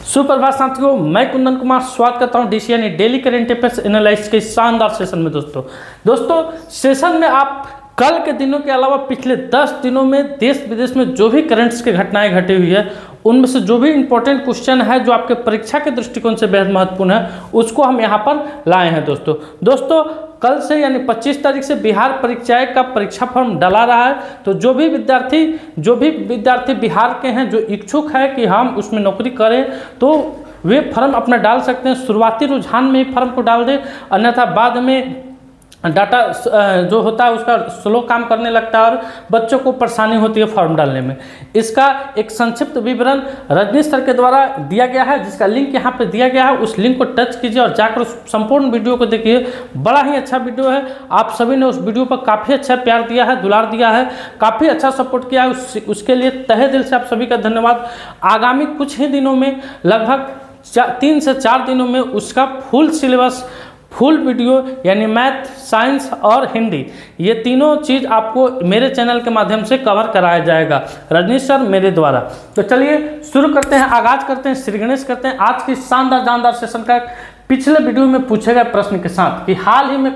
सुप्रभात साथियों, मैं कुंदन कुमार स्वागत करता हूं डीसी यानी डेली करेंट अफेयर्स एनालिसिस के शानदार सेशन में। दोस्तों सेशन में आप कल के दिनों के अलावा पिछले 10 दिनों में देश विदेश में जो भी करंट्स की घटनाएं घटी हुई है उनमें से जो भी इंपॉर्टेंट क्वेश्चन है जो आपके परीक्षा के दृष्टिकोण से बेहद महत्वपूर्ण है उसको हम यहाँ पर लाए हैं। दोस्तों कल से यानी 25 तारीख से बिहार परीक्षाएं का परीक्षा फॉर्म डला रहा है। तो जो भी विद्यार्थी बिहार के हैं जो इच्छुक है कि हम उसमें नौकरी करें तो वे फॉर्म अपना डाल सकते हैं। शुरुआती रुझान में ही फॉर्म को डाल दें, अन्यथा बाद में डाटा जो होता है उसका स्लो काम करने लगता है और बच्चों को परेशानी होती है फॉर्म डालने में। इसका एक संक्षिप्त विवरण रजनीश सर के द्वारा दिया गया है जिसका लिंक यहाँ पे दिया गया है। उस लिंक को टच कीजिए और जाकर उस संपूर्ण वीडियो को देखिए। बड़ा ही अच्छा वीडियो है, आप सभी ने उस वीडियो पर काफ़ी अच्छा प्यार दिया है, दुलार दिया है, काफ़ी अच्छा सपोर्ट किया है, उसके लिए तहे दिल से आप सभी का धन्यवाद। आगामी कुछ ही दिनों में लगभग 3 से 4 दिनों में उसका फुल सिलेबस, फुल वीडियो यानी मैथ, साइंस और हिंदी, ये तीनों चीज़ आपको मेरे चैनल के माध्यम से कवर कराया जाएगा रजनीश सर मेरे द्वारा। तो चलिए शुरू करते हैं, आगाज करते हैं, श्री गणेश करते हैं आज की शानदार सेशन का। पिछले वीडियो में पूछे गए प्रश्न के साथ कि हाल ही में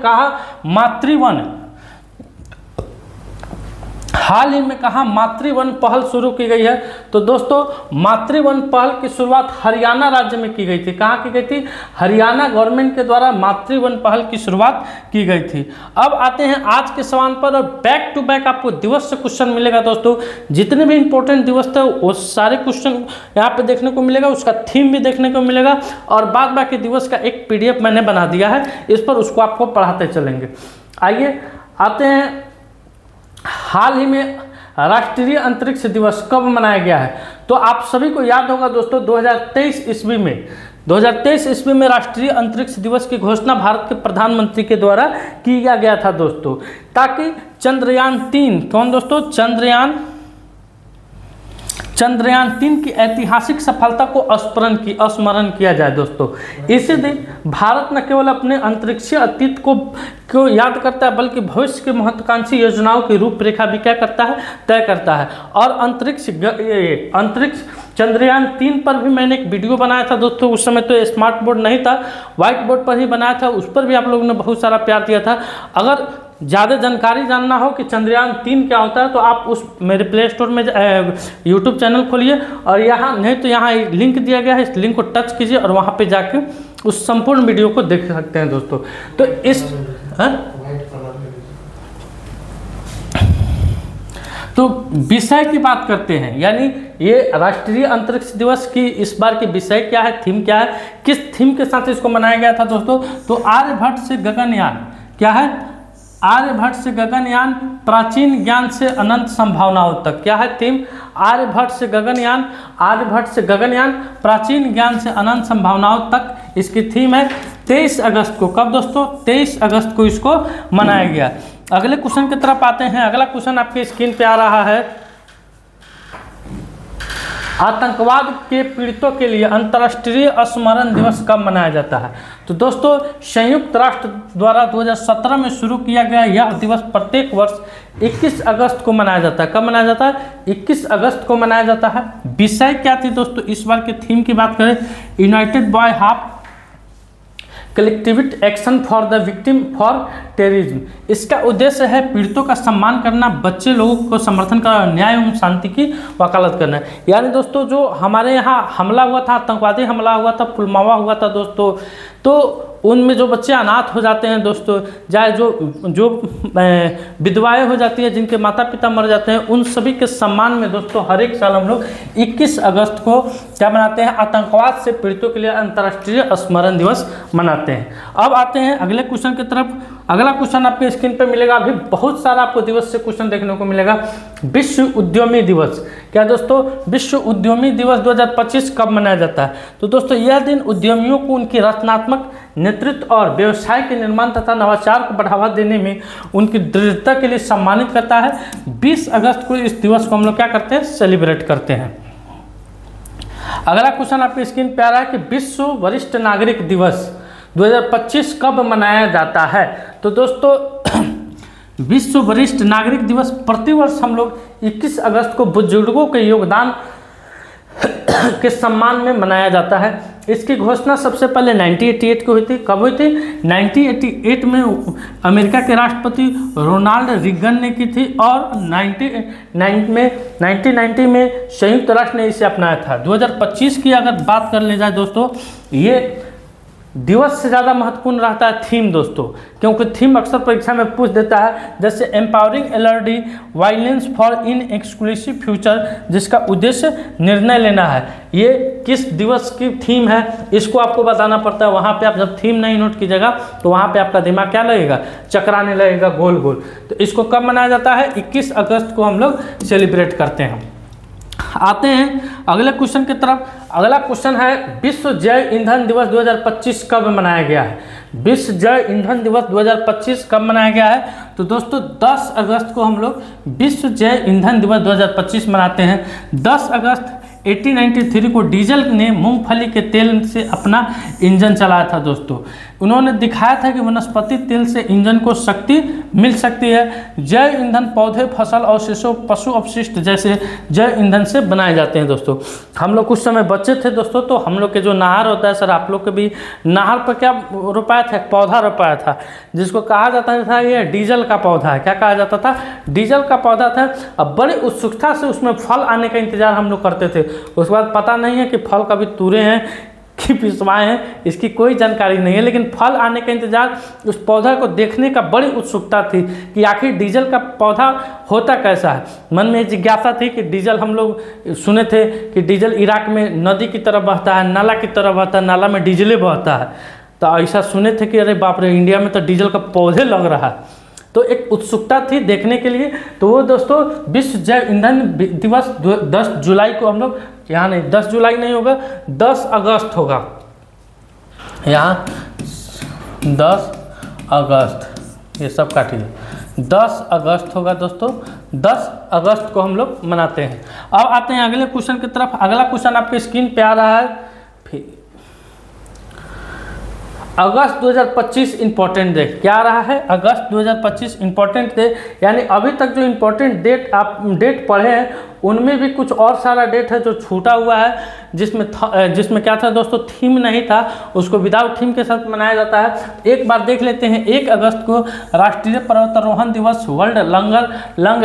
कहा मातृवन पहल शुरू की गई है। तो दोस्तों मातृवन पहल की शुरुआत हरियाणा राज्य में की गई थी। कहाँ की गई थी? हरियाणा गवर्नमेंट के द्वारा मातृवन पहल की शुरुआत की गई थी। अब आते हैं आज के सवाल पर और बैक टू बैक आपको दिवस से क्वेश्चन मिलेगा। दोस्तों जितने भी इंपॉर्टेंट दिवस थे वो सारे क्वेश्चन यहाँ पे देखने को मिलेगा, उसका थीम भी देखने को मिलेगा और बाद बाकी दिवस का एक PDF मैंने बना दिया है, इस पर उसको आपको पढ़ाते चलेंगे। आइए आते हैं, हाल ही में राष्ट्रीय अंतरिक्ष दिवस कब मनाया गया है? तो आप सभी को याद होगा दोस्तों 2023 ईस्वी में राष्ट्रीय अंतरिक्ष दिवस की घोषणा भारत के प्रधानमंत्री के द्वारा किया गया था दोस्तों, ताकि चंद्रयान 3 कौन दोस्तों? चंद्रयान 3 की ऐतिहासिक सफलता को स्मरण किया जाए। दोस्तों इसी दिन भारत न केवल अपने अंतरिक्षीय अतीत को याद करता है बल्कि भविष्य के महत्वाकांक्षी योजनाओं की रूपरेखा भी क्या करता है? तय करता है। और अंतरिक्ष चंद्रयान 3 पर भी मैंने एक वीडियो बनाया था दोस्तों। उस समय तो स्मार्ट बोर्ड नहीं था, व्हाइट बोर्ड पर ही बनाया था, उस पर भी आप लोगों ने बहुत सारा प्यार दिया था। अगर ज़्यादा जानकारी जानना हो कि चंद्रयान 3 क्या होता है तो आप उस मेरे प्ले स्टोर में यूट्यूब चैनल खोलिए और यहाँ नहीं तो यहाँ लिंक दिया गया है, इस लिंक को टच कीजिए और वहाँ पे जाके उस संपूर्ण वीडियो को देख सकते हैं दोस्तों। तो इस तो विषय की बात करते हैं, यानी ये राष्ट्रीय अंतरिक्ष दिवस की इस बार की विषय क्या है, थीम क्या है, किस थीम के साथ इसको मनाया गया था दोस्तों? तो आर्यभट्ट से गगनयान, क्या है? आर्यभट्ट से गगनयान, प्राचीन ज्ञान से अनंत संभावनाओं तक। क्या है थीम? आर्यभट्ट से गगनयान, प्राचीन ज्ञान से अनंत संभावनाओं तक इसकी थीम है। 23 अगस्त को, कब दोस्तों? 23 अगस्त को इसको मनाया गया। अगले क्वेश्चन की तरफ आते हैं। अगला क्वेश्चन आपके स्क्रीन पे आ रहा है, आतंकवाद के पीड़ितों के लिए अंतर्राष्ट्रीय स्मरण दिवस कब मनाया जाता है? तो दोस्तों संयुक्त राष्ट्र द्वारा 2017 में शुरू किया गया यह दिवस प्रत्येक वर्ष 21 अगस्त को मनाया जाता है। कब मनाया जाता है? 21 अगस्त को मनाया जाता है। विषय क्या थी दोस्तों? इस बार के थीम की बात करें, United by half collectivity action for the victim for terrorism. इसका उद्देश्य है पीड़ितों का सम्मान करना, बच्चे लोगों को समर्थन करना, न्याय एवं शांति की वकालत करना। यानी दोस्तों जो हमारे यहाँ हमला हुआ था, आतंकवादी हमला हुआ था, पुलवामा हुआ था दोस्तों, तो उनमें जो बच्चे अनाथ हो जाते हैं दोस्तों, चाहे जो विधवाएं हो जाती है, जिनके माता पिता मर जाते हैं, उन सभी के सम्मान में दोस्तों हर एक साल हम लोग 21 अगस्त को क्या मनाते हैं? आतंकवाद से पीड़ितों के लिए अंतर्राष्ट्रीय स्मरण दिवस मनाते हैं। अब आते हैं अगले क्वेश्चन की तरफ। अगला क्वेश्चन आपके स्क्रीन पर मिलेगा, अभी बहुत सारा आपको दिवस से क्वेश्चन देखने को मिलेगा। विश्व उद्यमी दिवस, क्या दोस्तों? विश्व उद्यमी दिवस 2025 कब मनाया जाता है? तो दोस्तों यह दिन उद्यमियों को उनकी रचनात्मक नेतृत्व और व्यवसाय के निर्माण तथा नवाचार को बढ़ावा देने में उनकी दृढ़ता के लिए सम्मानित करता है। 20 अगस्त को इस दिवस को हम लोग क्या करते हैं? सेलिब्रेट करते हैं। अगला क्वेश्चन आपकी स्क्रीन पे आ रहा है कि विश्व वरिष्ठ नागरिक दिवस 2025 कब मनाया जाता है? तो दोस्तों विश्व वरिष्ठ नागरिक दिवस प्रतिवर्ष हम लोग 21 अगस्त को बुजुर्गों के योगदान के सम्मान में मनाया जाता है। इसकी घोषणा सबसे पहले 1988 को हुई थी। कब हुई थी? 1988 में अमेरिका के राष्ट्रपति रोनाल्ड रीगन ने की थी और 1990 में संयुक्त राष्ट्र ने इसे अपनाया था। 2025 की अगर बात कर ले जाए दोस्तों, ये दिवस से ज़्यादा महत्वपूर्ण रहता है थीम दोस्तों, क्योंकि थीम अक्सर परीक्षा में पूछ देता है, जैसे empowering LRD violence for in exclusive future, जिसका उद्देश्य निर्णय लेना है। ये किस दिवस की थीम है इसको आपको बताना पड़ता है। वहाँ पे आप जब थीम नहीं नोट कीजिएगा तो वहाँ पे आपका दिमाग क्या लगेगा? चकराने लगेगा गोल गोल। तो इसको कब मनाया जाता है? 21 अगस्त को हम लोग सेलिब्रेट करते हैं। आते हैं अगले क्वेश्चन की तरफ। अगला क्वेश्चन है, विश्व जैव ईंधन दिवस 2025 कब मनाया गया है? विश्व जैव ईंधन दिवस 2025 कब मनाया गया है? तो दोस्तों 10 अगस्त को हम लोग विश्व जैव ईंधन दिवस 2025 मनाते हैं। 10 अगस्त 1893 को डीजल ने मूंगफली के तेल से अपना इंजन चलाया था दोस्तों। उन्होंने दिखाया था कि वनस्पति तेल से इंजन को शक्ति मिल सकती है। जैव ईंधन पौधे, फसल, अवशेषों, पशु अपशिष्ट जैसे जैव ईंधन से बनाए जाते हैं दोस्तों। हम लोग कुछ समय बच्चे थे दोस्तों, तो हम लोग के जो नाहर होता है, सर आप लोग के भी नाहर पर क्या रोपाया था? पौधा रोपाया था, जिसको कहा जाता था ये डीजल का पौधा है। क्या कहा जाता था? डीजल का पौधा था। अब बड़ी उत्सुकता से उसमें फल आने का इंतजार हम लोग करते थे। उसके बाद पता नहीं है कि फल कभी तूरे हैं कि पिसवाए हैं, इसकी कोई जानकारी नहीं है, लेकिन फल आने का इंतजार, उस पौधा को देखने का बड़ी उत्सुकता थी कि आखिर डीजल का पौधा होता कैसा है। मन में जिज्ञासा थी कि डीजल, हम लोग सुने थे कि डीजल इराक में नदी की तरफ बहता है, नाला की तरफ बहता है, नाला में डीजले बहता है। तो ऐसा सुने थे कि अरे बाप रे, इंडिया में तो डीजल का पौधे लग रहा है। तो एक उत्सुकता थी देखने के लिए। तो वो दोस्तों विश्व जैव ईंधन दिवस 10 जुलाई को हम लोग, यहाँ नहीं 10 जुलाई नहीं होगा, 10 अगस्त होगा। यहाँ 10 अगस्त, ये सब काटिए, 10 अगस्त होगा दोस्तों। 10 अगस्त को हम लोग मनाते हैं। अब आते हैं अगले क्वेश्चन की तरफ। अगला क्वेश्चन आपके स्क्रीन पे आ रहा है। फिर अगस्त 2025 इंपॉर्टेंट डे क्या रहा है? अगस्त 2025 इंपॉर्टेंट डे, यानी अभी तक जो इंपॉर्टेंट डेट आप डेट पढ़े हैं उनमें भी कुछ और सारा डेट है जो छूटा हुआ है, जिसमें क्या था दोस्तों? थीम नहीं था, उसको विदाउट थीम के साथ मनाया जाता है। एक बार देख लेते हैं। 1 अगस्त को राष्ट्रीय पर्वतारोहण दिवस, world lung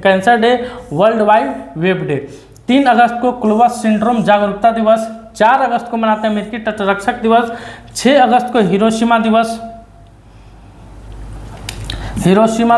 cancer day, world wide web day. 3 अगस्त को क्लोवर सिंड्रोम जागरूकता दिवस। 4 अगस्त को मनाते हैं अमेरिकी तटरक्षक दिवस। 6 अगस्त को हिरोशिमा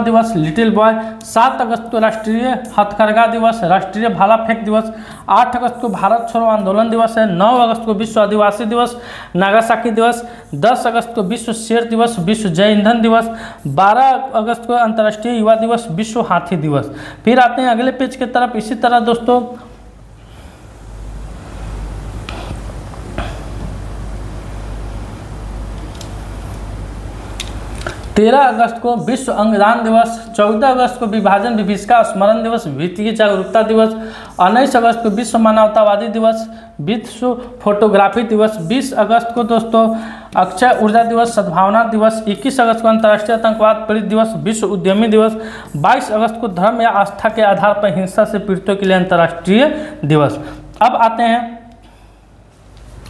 दिवस लिटिल बॉय। 7 अगस्त को राष्ट्रीय हथकरघा दिवस, राष्ट्रीय भाला फेंक दिवस। 8 अगस्त को भारत छोड़ो आंदोलन दिवस है। 9 अगस्त को विश्व आदिवासी दिवस, नागासाकी दिवस। 10 अगस्त को विश्व शेर दिवस, विश्व जैव ईंधन दिवस। 12 अगस्त को अंतर्राष्ट्रीय युवा दिवस, विश्व हाथी दिवस। फिर आते हैं अगले पेज की तरफ। इसी तरह दोस्तों 13 अगस्त को विश्व अंगदान दिवस। 14 अगस्त को विभाजन विभीषिका स्मरण दिवस, वित्तीय जागरूकता दिवस। 19 अगस्त को विश्व मानवतावादी दिवस, विश्व फोटोग्राफी दिवस। 20 अगस्त को दोस्तों अक्षय ऊर्जा दिवस, सद्भावना दिवस। 21 अगस्त को अंतर्राष्ट्रीय आतंकवाद पीड़ित दिवस, विश्व उद्यमी दिवस। 22 अगस्त को धर्म या आस्था के आधार पर हिंसा से पीड़ितों के लिए अंतर्राष्ट्रीय दिवस। अब आते हैं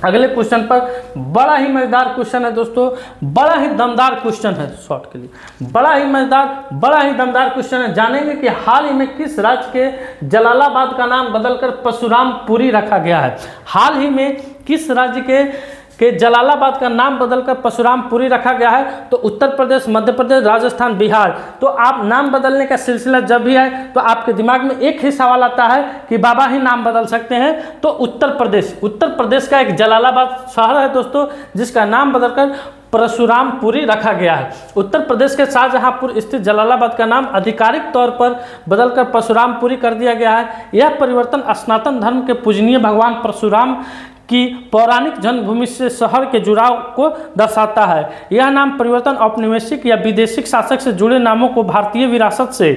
अगले क्वेश्चन पर। बड़ा ही मजेदार क्वेश्चन है दोस्तों, बड़ा ही दमदार क्वेश्चन है, शॉर्ट के लिए बड़ा ही मजेदार, बड़ा ही दमदार क्वेश्चन है। जानेंगे कि हाल ही में किस राज्य के जलालाबाद का नाम बदलकर परशुरामपुरी रखा गया है। हाल ही में किस राज्य के जलालाबाद का नाम बदलकर परशुरामपुरी रखा गया है? तो उत्तर प्रदेश, मध्य प्रदेश, राजस्थान, बिहार। तो आप नाम बदलने का सिलसिला जब भी है तो आपके दिमाग में एक ही सवाल आता है कि बाबा ही नाम बदल सकते हैं। तो उत्तर प्रदेश का एक जलालाबाद शहर है दोस्तों, जिसका नाम बदलकर परशुरामपुरी रखा गया है। उत्तर प्रदेश के शाहजहांपुर स्थित जलालाबाद का नाम आधिकारिक तौर पर बदलकर परशुरामपुरी कर दिया गया है। यह परिवर्तन सनातन धर्म के पूजनीय भगवान परशुराम की पौराणिक जन्मभूमि से शहर के जुड़ाव को दर्शाता है। यह नाम परिवर्तन औपनिवेशिक या विदेशी शासक से जुड़े नामों को भारतीय विरासत से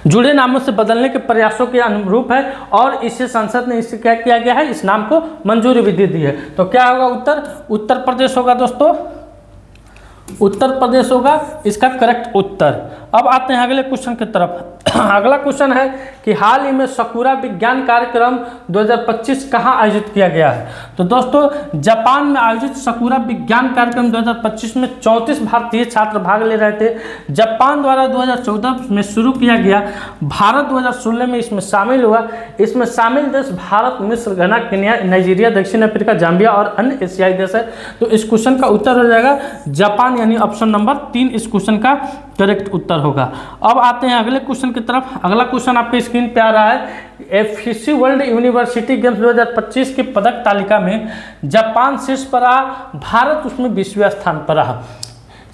जुड़े नामों से बदलने के प्रयासों के अनुरूप है और इसे संसद ने इससे क्या किया गया है? इस नाम को मंजूरी भी दे दी है। तो क्या होगा? उत्तर प्रदेश होगा दोस्तों, उत्तर प्रदेश होगा इसका करेक्ट उत्तर। अब आते हैं अगले क्वेश्चन की तरफ। अगला क्वेश्चन है कि हाल ही में सकुरा विज्ञान कार्यक्रम 2025 कहाँ आयोजित किया गया है। तो दोस्तों जापान में आयोजित सकुरा विज्ञान कार्यक्रम 2025 में 34 भारतीय छात्र भाग ले रहे थे। जापान द्वारा 2014 में शुरू किया गया, भारत 2016 में इसमें शामिल हुआ। इसमें शामिल देश भारत, मिस्र, घना, केन्या, नाइजीरिया, दक्षिण अफ्रीका, जाम्बिया और अन्य एशियाई देश है। तो इस क्वेश्चन का उत्तर हो जाएगा जापान, यानी ऑप्शन नंबर 3 इस क्वेश्चन का करेक्ट उत्तर होगा। अब आते हैं अगले क्वेश्चन की तरफ। अगला क्वेश्चन आपके स्क्रीन पे आ रहा है, एफसी वर्ल्ड यूनिवर्सिटी गेम्स 2025 की पदक तालिका में जापान शीर्ष पर रहा, भारत उसमें 20वें स्थान पर रहा।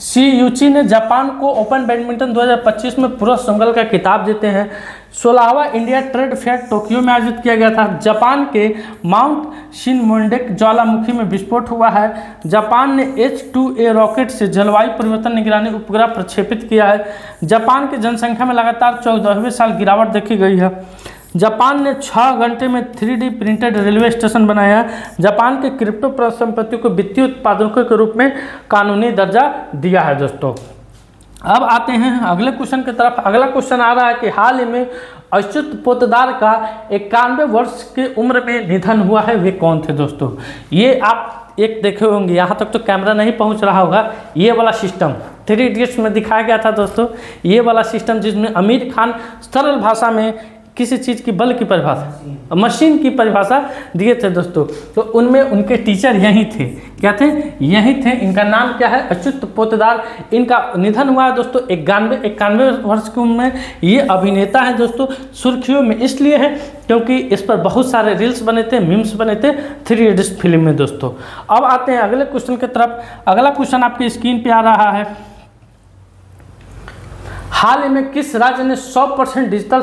सीयूची ने जापान को ओपन बैडमिंटन 2025 में पुरुष सिंगल का खिताब देते हैं। 16वां इंडिया ट्रेड फेयर टोक्यो में आयोजित किया गया था। जापान के माउंट शिनमोंडेक ज्वालामुखी में विस्फोट हुआ है। जापान ने H-2A रॉकेट से जलवायु परिवर्तन निगरानी उपग्रह प्रक्षेपित किया है। जापान की जनसंख्या में लगातार 14वें साल गिरावट देखी गई है। जापान ने 6 घंटे में 3D प्रिंटेड रेलवे स्टेशन बनाया। जापान के क्रिप्टो परिसंपत्तियों को वित्तीय उत्पादकों के रूप में कानूनी दर्जा दिया है। दोस्तों अब आते हैं अगले क्वेश्चन की तरफ। अगला क्वेश्चन आ रहा है कि हाल ही में अच्युत पोद्दार का 91 वर्ष की उम्र में निधन हुआ है, वे कौन थे। दोस्तों ये आप एक देखे होंगे, यहाँ तक तो कैमरा नहीं पहुँच रहा होगा, ये वाला सिस्टम 3 इडियट्स में दिखाया गया था। दोस्तों ये वाला सिस्टम जिसमें आमिर खान सरल भाषा में किसी चीज़ की बल की परिभाषा, मशीन की परिभाषा दिए थे। दोस्तों तो उनमें उनके टीचर यही थे, क्या थे, यही थे। इनका नाम क्या है, अच्युत पोद्दार। इनका निधन हुआ है दोस्तों 91 वर्ष की उम्र में। ये अभिनेता हैं दोस्तों, सुर्खियों में इसलिए हैं क्योंकि इस पर बहुत सारे रील्स बने थे, मीम्स बने थे 3 इडियट्स फिल्म में। दोस्तों अब आते हैं अगले क्वेश्चन की तरफ। अगला क्वेश्चन आपकी स्क्रीन पर आ रहा है, हाल ही में किस राज्य ने 100% डिजिटल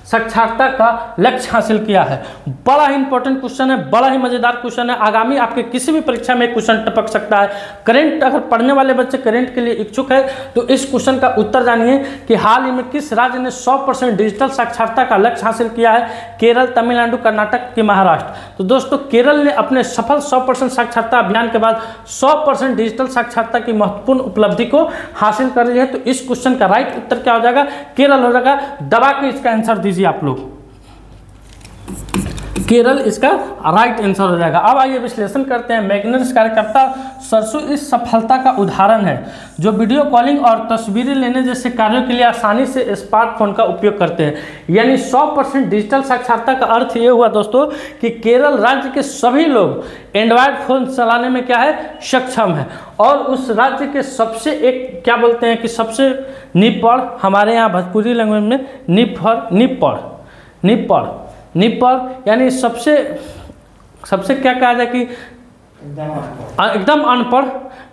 साक्षरता का लक्ष्य हासिल किया है। बड़ा ही इंपॉर्टेंट क्वेश्चन है, बड़ा ही मजेदार क्वेश्चन है। आगामी आपके किसी भी परीक्षा में क्वेश्चन टपक सकता है। करंट अगर पढ़ने वाले बच्चे करंट के लिए इच्छुक है तो इस क्वेश्चन का उत्तर जानिए कि हाल ही में किस राज्य ने 100% डिजिटल साक्षरता का लक्ष्य हासिल किया है। केरल, तमिलनाडु, कर्नाटक कि महाराष्ट्र। तो दोस्तों केरल ने अपने सफल 100% साक्षरता अभियान के बाद 100% डिजिटल साक्षरता की महत्वपूर्ण उपलब्धि को हासिल कर रही है। तो इस क्वेश्चन का राइट उत्तर क्या हो जाएगा, केरल हो जाएगा। दबा के इसका आंसर दीजिए आप लोग, केरल इसका राइट आंसर हो जाएगा। अब आइए विश्लेषण करते हैं। मैग्नेट्स कार्यकर्ता सरसों इस सफलता का उदाहरण है जो वीडियो कॉलिंग और तस्वीरें लेने जैसे कार्यों के लिए आसानी से स्मार्टफोन का उपयोग करते हैं। यानी 100% डिजिटल साक्षरता का अर्थ ये हुआ दोस्तों कि केरल राज्य के सभी लोग एंड्रॉयड फोन चलाने में क्या है, सक्षम है। और उस राज्य के सबसे एक क्या बोलते हैं कि सबसे निपड़, हमारे यहाँ भोजपुरी लैंग्वेज में निपड़ यानी सबसे क्या कहा जाए कि एकदम अनपढ़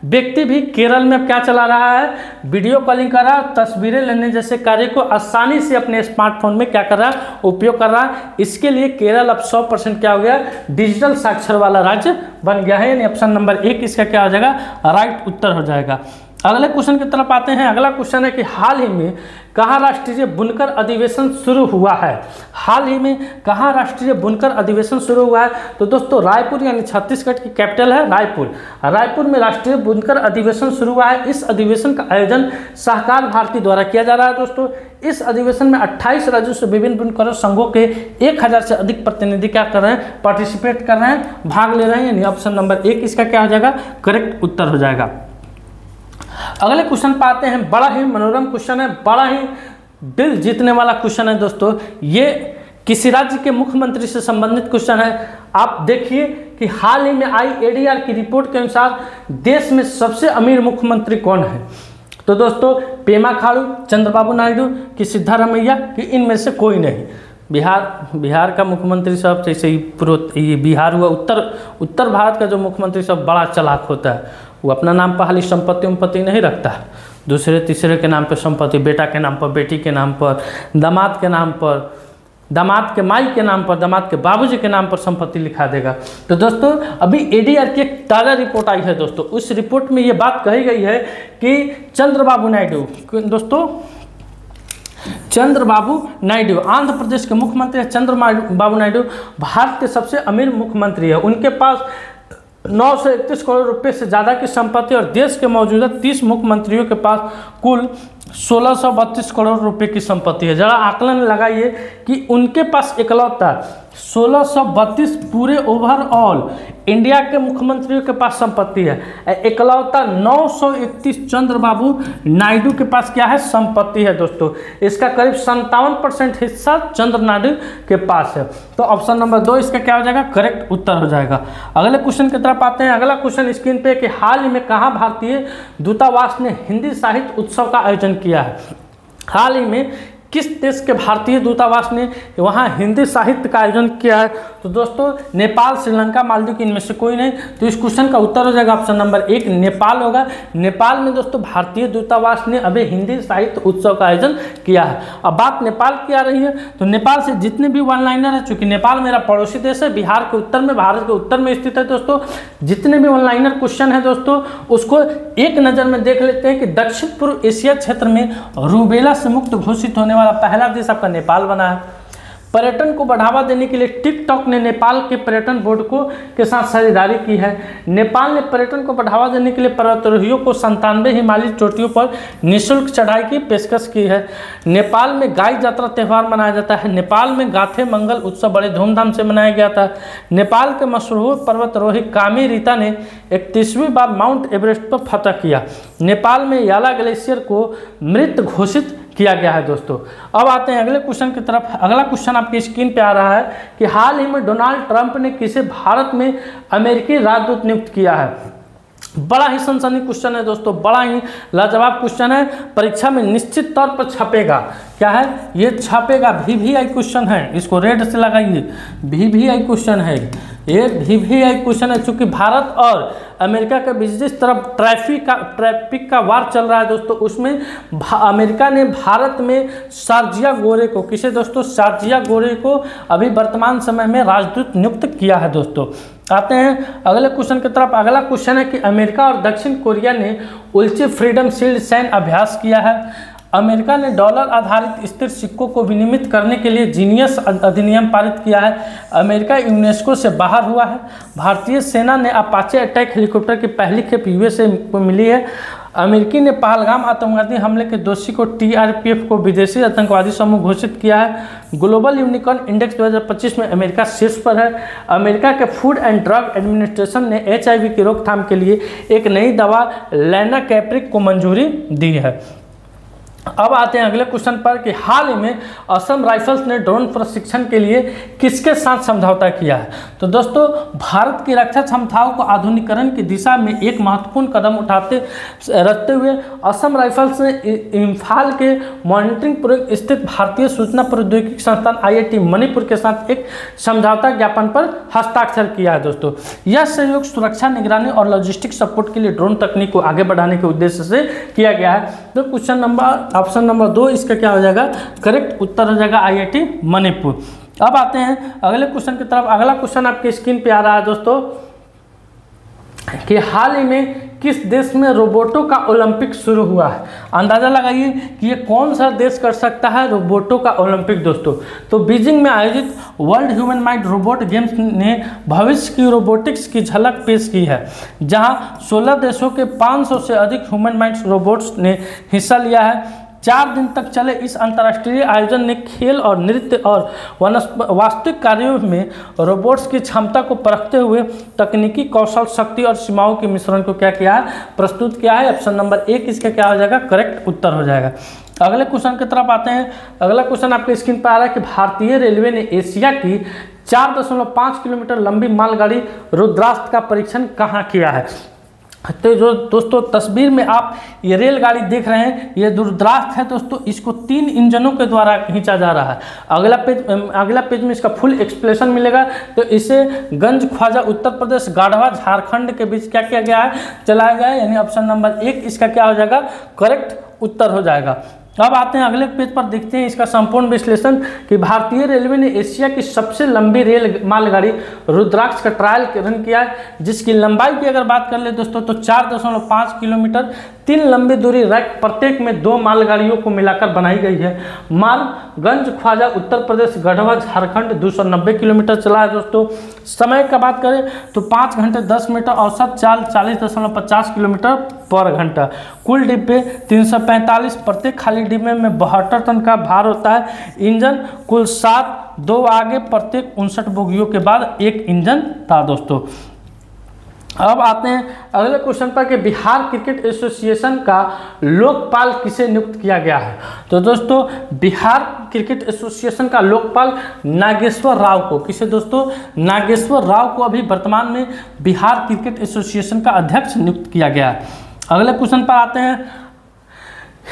व्यक्ति भी केरल में क्या चला रहा है, वीडियो कॉलिंग कर रहा है, तस्वीरें लेने जैसे कार्य को आसानी से अपने स्मार्टफोन में क्या कर रहा है, उपयोग कर रहा है। इसके लिए केरल अब 100% क्या हो गया, डिजिटल साक्षर वाला राज्य बन गया है। यानी ऑप्शन नंबर 1 इसका क्या हो जाएगा, राइट उत्तर हो जाएगा। अगले क्वेश्चन की तरफ आते हैं। अगला क्वेश्चन है कि हाल ही में कहाँ राष्ट्रीय बुनकर अधिवेशन शुरू हुआ है। हाल ही में कहाँ राष्ट्रीय बुनकर अधिवेशन शुरू हुआ है। तो दोस्तों रायपुर, यानी छत्तीसगढ़ की कैपिटल है रायपुर। रायपुर में राष्ट्रीय बुनकर अधिवेशन शुरू हुआ है। इस अधिवेशन का आयोजन सहकार भारती द्वारा किया जा रहा है। दोस्तों इस अधिवेशन में 28 राज्यों से विभिन्न बुनकरों संघों के 1000 से अधिक प्रतिनिधि क्या कर रहे हैं, पार्टिसिपेट कर रहे हैं, भाग ले रहे हैं। यानी ऑप्शन नंबर 1 इसका क्या हो जाएगा, करेक्ट उत्तर हो जाएगा। अगले क्वेश्चन पर आते हैं। बड़ा ही मनोरम क्वेश्चन है, बड़ा ही दिल जीतने वाला क्वेश्चन है दोस्तों। ये किसी राज्य के मुख्यमंत्री से संबंधित क्वेश्चन है। आप देखिए कि हाल ही में आई ADR की रिपोर्ट के अनुसार देश में सबसे अमीर मुख्यमंत्री कौन है। तो दोस्तों पेमा खांडू, चंद्रबाबू नायडू कि सिद्धारमैया कि इनमें से कोई नहीं। बिहार का मुख्यमंत्री साहब जैसे ही ये बिहार हुआ, उत्तर भारत का जो मुख्यमंत्री साहब बड़ा चालाक होता है, वो अपना नाम पर खाली संपत्ति नहीं रखता, दूसरे तीसरे के नाम पर संपत्ति, बेटा के नाम पर, बेटी के नाम पर, दामाद के नाम पर, दामाद के माई के नाम पर, दामाद के बाबूजी के नाम पर संपत्ति लिखा देगा। तो दोस्तों अभी ADR की एक ताज़ा रिपोर्ट आई है दोस्तों। उस रिपोर्ट में ये बात कही गई है कि चंद्रबाबू नायडू, दोस्तों चंद्रबाबू नायडू आंध्र प्रदेश के मुख्यमंत्री है। चंद्रबाबू नायडू भारत के सबसे अमीर मुख्यमंत्री है। उनके पास 931 करोड़ रुपए से ज़्यादा की संपत्ति और देश के मौजूदा 30 मुख्यमंत्रियों के पास कुल 1632 करोड़ रुपए की संपत्ति है। जरा आकलन लगाइए कि उनके पास इकलौता 1632 पूरे ओवरऑल इंडिया के मुख्यमंत्रियों के पास संपत्ति है। इकलौता 931 चंद्रबाबू नायडू के पास क्या है, संपत्ति है दोस्तों। इसका करीब 57% हिस्सा चंद्र नायडू के पास है। तो ऑप्शन नंबर 2 इसका क्या हो जाएगा, करेक्ट उत्तर हो जाएगा। अगले क्वेश्चन की तरफ आते हैं। अगला क्वेश्चन स्क्रीन पे कि हाल ही में कहाँ भारतीय दूतावास ने हिंदी साहित्य उत्सव का आयोजन किया है। हाल ही में किस देश के भारतीय दूतावास ने वहाँ हिंदी साहित्य का आयोजन किया है। तो दोस्तों नेपाल, श्रीलंका, मालदीव इनमें से कोई नहीं। तो इस क्वेश्चन का उत्तर हो जाएगा ऑप्शन नंबर 1 नेपाल होगा। नेपाल में दोस्तों भारतीय दूतावास ने अभी हिंदी साहित्य उत्सव का आयोजन किया है। अब बात नेपाल की आ रही है तो नेपाल से जितने भी वन लाइनर है, चूंकि नेपाल मेरा पड़ोसी देश है, बिहार के उत्तर में, भारत के उत्तर में स्थित है दोस्तों, जितने भी वन लाइनर क्वेश्चन है दोस्तों उसको एक नज़र में देख लेते हैं कि दक्षिण पूर्व एशिया क्षेत्र में रूबेला से मुक्त घोषित होने वाला पहला देश आपका नेपाल बना है। पर्यटन को बढ़ावा देने के लिए टिकटॉक ने नेपाल के पर्यटन बोर्ड के साथ साझेदारी की है। नेपाल ने पर्यटन को बढ़ावा देने के लिए पर्वतारोहियों को 97 हिमालयी चोटियों पर निःशुल्क चढ़ाई की पेशकश की है। नेपाल में गाय यात्रा त्यौहार मनाया जाता है। नेपाल में गाथे मंगल उत्सव बड़े धूमधाम से मनाया गया था। नेपाल के मशहूर पर्वतारोही कामी रीता ने 31वीं बार माउंट एवरेस्ट पर फतह किया। नेपाल में याला ग्लेशियर को मृत घोषित किया गया है दोस्तों। अब आते हैं अगले क्वेश्चन की तरफ। अगला क्वेश्चन आपकी स्क्रीन पे आ रहा है कि हाल ही में डोनाल्ड ट्रंप ने किसे भारत में अमेरिकी राजदूत नियुक्त किया है। बड़ा ही सनसनी क्वेश्चन है दोस्तों, बड़ा ही लाजवाब क्वेश्चन है, परीक्षा में निश्चित तौर पर छपेगा। क्या है ये, छपेगा। VVI क्वेश्चन है, इसको रेड से लगाइए। VVI क्वेश्चन है ये, VVI क्वेश्चन है। चूंकि भारत और अमेरिका के बीच जिस तरफ ट्रैफिक का वार चल रहा है दोस्तों, उसमें अमेरिका ने भारत में शारजिया गोरे को, किसे दोस्तों, शारजिया गोरे को अभी वर्तमान समय में राजदूत नियुक्त किया है दोस्तों। आते हैं अगले क्वेश्चन की तरफ। अगला क्वेश्चन है कि अमेरिका और दक्षिण कोरिया ने उल्ची फ्रीडम शील्ड सैन्य अभ्यास किया है। अमेरिका ने डॉलर आधारित स्थिर सिक्कों को विनियमित करने के लिए जीनियस अधिनियम पारित किया है। अमेरिका यूनेस्को से बाहर हुआ है। भारतीय सेना ने अपाचे अटैक हेलीकॉप्टर की पहली खेप USA को मिली है। अमेरिकी ने पहलगाम आतंकवादी हमले के दोषी को TRPF को विदेशी आतंकवादी समूह घोषित किया है। ग्लोबल यूनिकॉर्न इंडेक्स 2025 में अमेरिका शीर्ष पर है। अमेरिका के फूड एंड ड्रग एडमिनिस्ट्रेशन ने HIV की रोकथाम के लिए एक नई दवा लेनाकैप्रिक को मंजूरी दी है। अब आते हैं अगले क्वेश्चन पर कि हाल ही में असम राइफल्स ने ड्रोन प्रशिक्षण के लिए किसके साथ समझौता किया है। तो दोस्तों भारत की रक्षा क्षमताओं को आधुनिकीकरण की दिशा में एक महत्वपूर्ण कदम रखते हुए असम राइफल्स ने इम्फाल के मॉनिटरिंग स्थित भारतीय सूचना प्रौद्योगिकी संस्थान IIT मणिपुर के साथ एक समझौता ज्ञापन पर हस्ताक्षर किया है दोस्तों। यह सहयोग सुरक्षा, निगरानी और लॉजिस्टिक सपोर्ट के लिए ड्रोन तकनीक को आगे बढ़ाने के उद्देश्य से किया गया है। तो क्वेश्चन नंबर ऑप्शन नंबर 2 इसका क्या हो जाएगा, करेक्ट उत्तर हो जाएगा IIT मणिपुर। अब आते हैं अगले क्वेश्चन की तरफ। अगला क्वेश्चन आपके स्क्रीन पे आ रहा है दोस्तों कि हाल ही में किस देश में रोबोटों का ओलंपिक शुरू हुआ है। अंदाजा लगाइए कि ये कौन सा देश कर सकता है रोबोटों का ओलंपिक दोस्तों। तो बीजिंग में आयोजित world human mind robot games ने भविष्य की रोबोटिक्स की झलक पेश की है, जहां 16 देशों के 500 से अधिक ह्यूमन माइंड रोबोट्स ने हिस्सा लिया है। 4 दिन तक चले इस अंतर्राष्ट्रीय आयोजन ने खेल और नृत्य और वास्तविक कार्यों में रोबोट्स की क्षमता को परखते हुए तकनीकी कौशल, शक्ति और सीमाओं के मिश्रण को क्या किया है, प्रस्तुत किया है। ऑप्शन नंबर 1 इसका क्या हो जाएगा, करेक्ट उत्तर हो जाएगा। अगले क्वेश्चन की तरफ आते हैं। अगला क्वेश्चन आपके स्क्रीन पर आ रहा है कि भारतीय रेलवे ने एशिया की 4.5 किलोमीटर लंबी मालगाड़ी रुद्रास्त्र का परीक्षण कहाँ किया है। तो जो दोस्तों तस्वीर में आप ये रेलगाड़ी देख रहे हैं, ये रुद्रास्त्र है दोस्तों। इसको 3 इंजनों के द्वारा खींचा जा रहा है। अगला पेज में इसका फुल एक्सप्लेनेशन मिलेगा। तो इसे गंज ख्वाजा उत्तर प्रदेश, गाढ़वा झारखंड के बीच क्या किया गया है, चलाया गया है। यानी ऑप्शन नंबर 1 इसका क्या हो जाएगा, करेक्ट उत्तर हो जाएगा। अब आते हैं अगले पेज पर, देखते हैं इसका संपूर्ण विश्लेषण कि भारतीय रेलवे ने एशिया की सबसे लंबी रेल मालगाड़ी रुद्राक्ष का ट्रायल रन किया है, जिसकी लंबाई की अगर बात कर ले दोस्तों तो 4.5 किलोमीटर। 3 लंबी दूरी रैक प्रत्येक में 2 मालगाड़ियों को मिलाकर बनाई गई है। मार्ग गंज ख्वाजा उत्तर प्रदेश, गढ़वा झारखंड 290 किलोमीटर चला है दोस्तों। समय का बात करें तो 5 घंटे 10 मिनट, औसत चाल 40.50 किलोमीटर पर घंटा। कुल डिब्बे 345, प्रत्येक खाली डिब्बे में 72 टन का भार होता है। इंजन कुल 7, 2 आगे, प्रत्येक 59 बोगियों के बाद एक इंजन था दोस्तों। अब आते हैं अगले क्वेश्चन पर कि बिहार क्रिकेट एसोसिएशन का लोकपाल किसे नियुक्त किया गया है। तो दोस्तों बिहार क्रिकेट एसोसिएशन का लोकपाल नागेश्वर राव को, किसे दोस्तों, नागेश्वर राव को अभी वर्तमान में बिहार क्रिकेट एसोसिएशन का अध्यक्ष नियुक्त किया गया है। अगले क्वेश्चन पर आते हैं,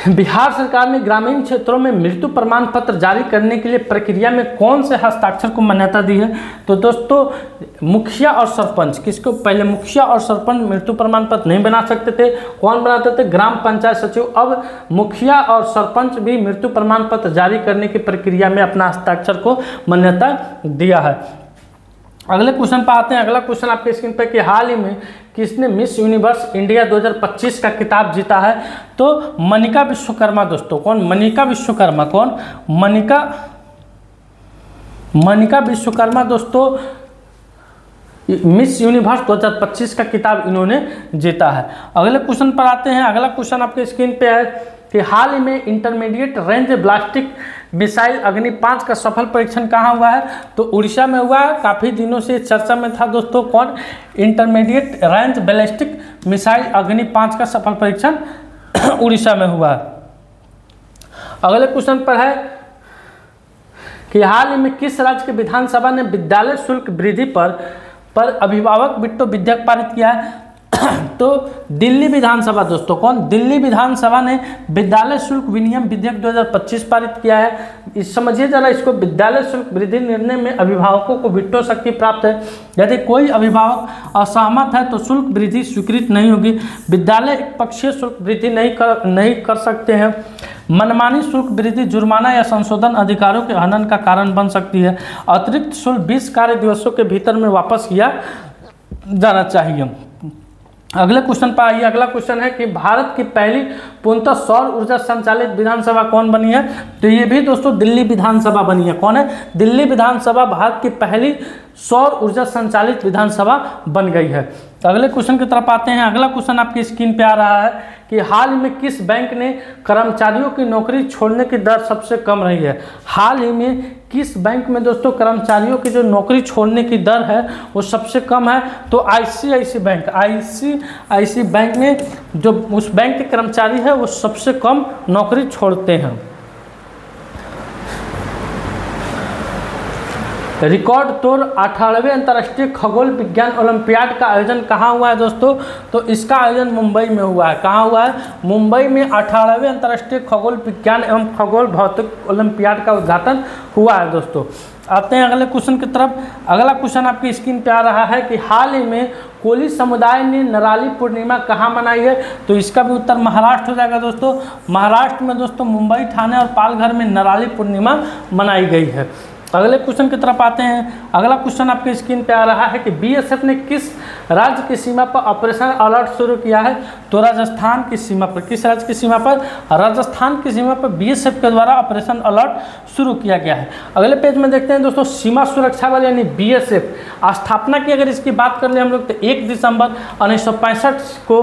बिहार सरकार ने ग्रामीण क्षेत्रों में मृत्यु प्रमाण पत्र जारी करने के लिए प्रक्रिया में कौन से हस्ताक्षर को मान्यता दी है। तो दोस्तों मुखिया और सरपंच, किसको, पहले मुखिया और सरपंच मृत्यु प्रमाण पत्र नहीं बना सकते थे, कौन बनाते थे, ग्राम पंचायत सचिव। अब मुखिया और सरपंच भी मृत्यु प्रमाण पत्र जारी करने की प्रक्रिया में अपना हस्ताक्षर को मान्यता दिया है। अगले क्वेश्चन पर आते हैं। अगला क्वेश्चन आपके स्क्रीन पर कि हाल ही में किसने मिस यूनिवर्स इंडिया 2025 का खिताब जीता है। तो मनिका विश्वकर्मा दोस्तों, कौन, मनिका विश्वकर्मा, कौन, मनिका विश्वकर्मा दोस्तों मिस यूनिवर्स 2025 का खिताब इन्होंने जीता है। अगले क्वेश्चन पर आते हैं। अगला क्वेश्चन आपके स्क्रीन पे है कि हाल ही में इंटरमीडिएट रेंज ब्लास्टिक मिसाइल अग्नि 5 का सफल परीक्षण कहाँ हुआ है। तो उड़ीसा में हुआ है, काफ़ी दिनों से चर्चा में था दोस्तों। कौन, इंटरमीडिएट रेंज बैलिस्टिक मिसाइल अग्नि 5 का सफल परीक्षण उड़ीसा में हुआ है। अगले क्वेश्चन पर है कि हाल ही में किस राज्य की विधानसभा ने विद्यालय शुल्क वृद्धि पर अभिभावक वित्तो विधेयक पारित किया है। तो दिल्ली विधानसभा दोस्तों, कौन, दिल्ली विधानसभा ने विद्यालय शुल्क विनियम विधेयक 2025 पारित किया है। इस समझिए जरा इसको, विद्यालय शुल्क वृद्धि निर्णय में अभिभावकों को विटो शक्ति प्राप्त है। यदि कोई अभिभावक असहमत है तो शुल्क वृद्धि स्वीकृत नहीं होगी। विद्यालय एक पक्षीय शुल्क वृद्धि नहीं कर सकते हैं। मनमानी शुल्क वृद्धि जुर्माना या संशोधन अधिकारों के हनन का कारण बन सकती है। अतिरिक्त शुल्क 20 कार्य दिवसों के भीतर में वापस किया जाना चाहिए। अगले क्वेश्चन पर आइए। अगला क्वेश्चन है कि भारत की पहली पूर्णतः सौर ऊर्जा संचालित विधानसभा कौन बनी है। तो ये भी दोस्तों दिल्ली विधानसभा बनी है। कौन है, दिल्ली विधानसभा भारत की पहली सौर ऊर्जा संचालित विधानसभा बन गई है। अगले क्वेश्चन की तरफ आते हैं। अगला क्वेश्चन आपकी स्क्रीन पे आ रहा है कि हाल ही में किस बैंक ने कर्मचारियों की नौकरी छोड़ने की दर सबसे कम रही है। हाल ही में किस बैंक में दोस्तों कर्मचारियों की जो नौकरी छोड़ने की दर है वो सबसे कम है। तो आईसीआईसी बैंक में, जो उस बैंक के कर्मचारी है वो सबसे कम नौकरी छोड़ते हैं। रिकॉर्ड तोड़ 18वें अंतर्राष्ट्रीय खगोल विज्ञान ओलंपियाड का आयोजन कहाँ हुआ है दोस्तों। तो इसका आयोजन मुंबई में हुआ है। कहाँ हुआ है, मुंबई में 18वें अंतर्राष्ट्रीय खगोल विज्ञान एवं खगोल भौतिक ओलंपियाड का उद्घाटन हुआ है दोस्तों। आते हैं अगले क्वेश्चन की तरफ। अगला क्वेश्चन आपकी स्क्रीन पे आ रहा है कि हाल ही में कोली समुदाय ने नराली पूर्णिमा कहाँ मनाई है। तो इसका भी उत्तर महाराष्ट्र हो जाएगा दोस्तों। महाराष्ट्र में दोस्तों मुंबई, ठाणे और पालघर में नराली पूर्णिमा मनाई गई है। अगले क्वेश्चन की तरफ आते हैं। अगला क्वेश्चन आपके स्क्रीन पे आ रहा है कि बीएसएफ ने किस राज्य की सीमा पर ऑपरेशन अलर्ट शुरू किया है। तो राजस्थान की सीमा पर, किस राज्य की सीमा पर, राजस्थान की सीमा पर बीएसएफ के द्वारा ऑपरेशन अलर्ट शुरू किया गया है। अगले पेज में देखते हैं दोस्तों, सीमा सुरक्षा बल यानी बीएसएफ स्थापना की अगर इसकी बात कर ले हम लोग तो 1 दिसंबर 1965 को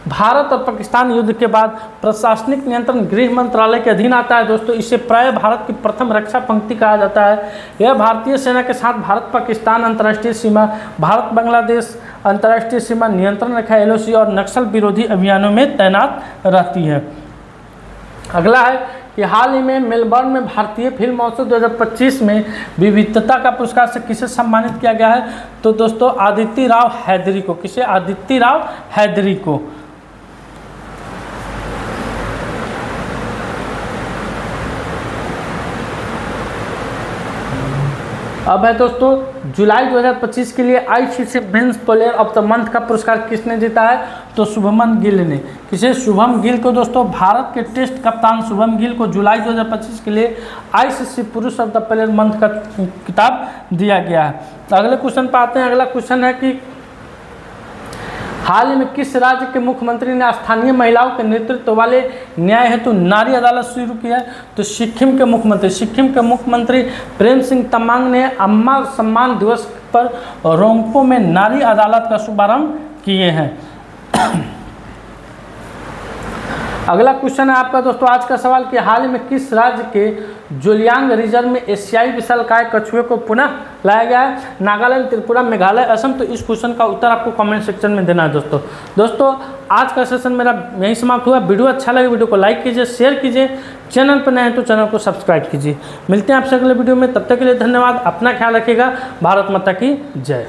भारत और पाकिस्तान युद्ध के बाद प्रशासनिक नियंत्रण गृह मंत्रालय के अधीन आता है दोस्तों। इसे प्राय भारत की प्रथम रक्षा पंक्ति कहा जाता है। यह भारतीय सेना के साथ भारत पाकिस्तान अंतर्राष्ट्रीय सीमा, भारत बांग्लादेश अंतर्राष्ट्रीय सीमा नियंत्रण रेखा एलओसी और नक्सल विरोधी अभियानों में तैनात रहती है। अगला है कि हाल ही में मेलबर्न में भारतीय फिल्म महोत्सव 2025 में विविधता का पुरस्कार से किसे सम्मानित किया गया है। तो दोस्तों आदित्य राव हैदरी को, किसे, आदित्य राव हैदरी को। अब है दोस्तों जुलाई 2025 के लिए ICC men's player of the month का पुरस्कार किसने जीता है। तो शुभमन गिल ने। किसे, शुभम गिल को दोस्तों। भारत के टेस्ट कप्तान शुभम गिल को जुलाई 2025 के लिए आईसीसी पुरुष ऑफ द प्लेयर मंथ का खिताब दिया गया है। अगले क्वेश्चन पर आते हैं। अगला क्वेश्चन है कि हाल ही में किस राज्य के मुख्यमंत्री ने स्थानीय महिलाओं के नेतृत्व वाले न्याय हेतु नारी अदालत शुरू किया है। तो सिक्किम के मुख्यमंत्री प्रेम सिंह तमांग ने अम्मा सम्मान दिवस पर रोंगपो में नारी अदालत का शुभारंभ किए हैं। अगला क्वेश्चन है आपका दोस्तों आज का सवाल कि हाल ही में किस राज्य के जोलियांग रिजर्व में एशियाई विशालकाय कछुए को पुनः लाया गया है? नागालैंड, त्रिपुरा, मेघालय, असम। तो इस क्वेश्चन का उत्तर आपको कमेंट सेक्शन में देना है दोस्तों आज का सेशन मेरा यहीं समाप्त हुआ। वीडियो अच्छा लगे वीडियो को लाइक कीजिए, शेयर कीजिए, चैनल पर नए हैं तो चैनल को सब्सक्राइब कीजिए। मिलते हैं आपसे अगले वीडियो में, तब तक के लिए धन्यवाद। अपना ख्याल रखिएगा। भारत माता की जय।